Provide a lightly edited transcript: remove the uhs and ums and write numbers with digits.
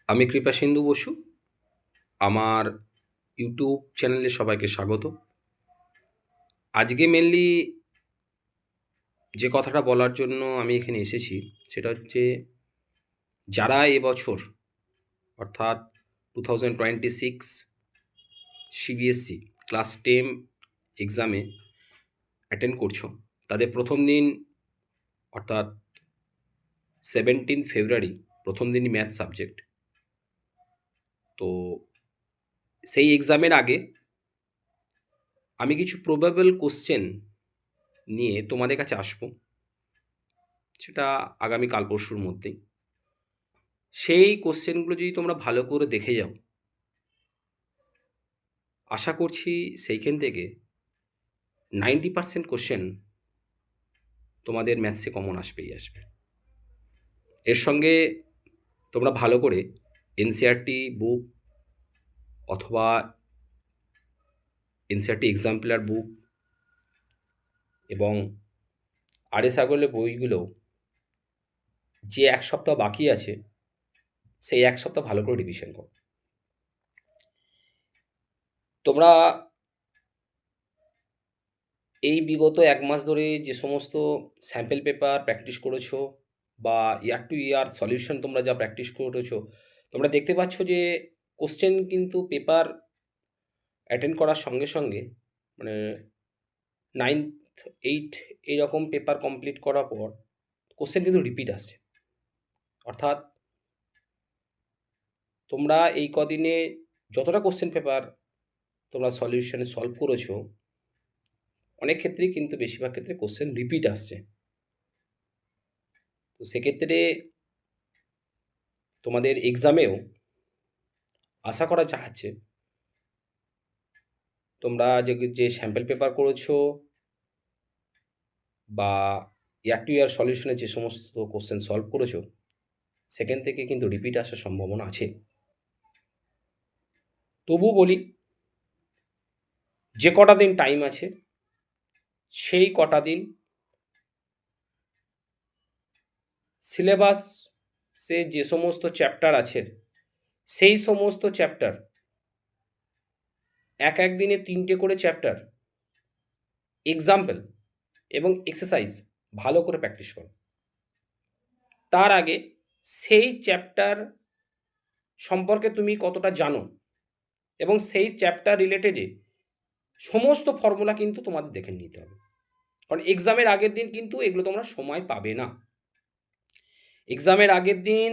আমি কৃপাসিন্ধু বসু। আমার ইউটিউব চ্যানেলে সবাইকে স্বাগত। আজকে মেনলি যে কথাটা বলার জন্য আমি এখানে এসেছি, সেটা হচ্ছে যারা এবছর অর্থাৎ 2026 সিবিএসসি ক্লাস 10 এক্সামে অ্যাটেন্ড করছো, তাদের প্রথম দিন অর্থাৎ 17 ফেব্রুয়ারি প্রথম দিনই ম্যাথ সাবজেক্ট। তো সেই এক্সামের আগে আমি কিছু প্রবাবল কোশ্চেন নিয়ে তোমাদের কাছে আসবো, সেটা আগামী কাল পরশুর মধ্যেই। সেই কোশ্চেনগুলো যদি তোমরা ভালো করে দেখে যাও, আশা করছি সেইখান থেকে 90% কোশ্চেন তোমাদের ম্যাথসে কমন আসবেই আসবে। এর সঙ্গে তোমরা ভালো করে এনসিইআরটি বুক অথবা এনসিইআরটি এক্সাম্পলার বুক এবং আরএস আগরওয়ালের বইগুলো যে এক সপ্তাহ বাকি আছে, সেই এক সপ্তাহ ভালো করে রিভিশন করো। তোমরা এই বিগত ১ মাস ধরে যে সমস্ত স্যাম্পল পেপার প্র্যাকটিস করেছো বা ইয়ার টু ইয়ার সলিউশন তোমরা যা প্র্যাকটিস করেছো, তোমরা দেখতে পাচ্ছ যে কোশ্চেন কিন্তু পেপার অ্যাটেন্ড করার সঙ্গে সঙ্গে মানে 9th 8 এইরকম পেপার কমপ্লিট করার পর কোশ্চেন কিন্তু রিপিট আসছে। অর্থাৎ তোমরা এই কদিনে যতটা কোশ্চেন পেপার তোমরা সলিউশনে সলভ করেছো, অনেক ক্ষেত্রেই কিন্তু বেশিরভাগ ক্ষেত্রে কোশ্চেন রিপিট আসছে। তো সেক্ষেত্রে তোমাদের এক্সামেও আশা করা যাচ্ছে তোমরা যে স্যাম্পল পেপার করেছো বা ইয়ার টু ইয়ার সলিউশনে যে সমস্ত কোশ্চেন সলভ করেছো, সেখান থেকে কিন্তু রিপিট আসার সম্ভাবনা আছে। তবু বলি, যে কটা দিন টাইম আছে সেই কটা দিন সিলেবাসে যে সমস্ত চ্যাপ্টার আছে সেই সমস্ত চ্যাপ্টার এক দিনে 3টে করে চ্যাপ্টার এক্সাম্পল এবং এক্সারসাইজ ভালো করে প্র্যাকটিস করো। তার আগে সেই চ্যাপ্টার সম্পর্কে তুমি কতটা জানো এবং সেই চ্যাপ্টার রিলেটেডে সমস্ত ফর্মুলা কিন্তু তোমাদের দেখে নিতে হবে। কারণ এক্সামের আগের দিন কিন্তু এগুলো তোমরা সময় পাবে না। এক্সামের আগের দিন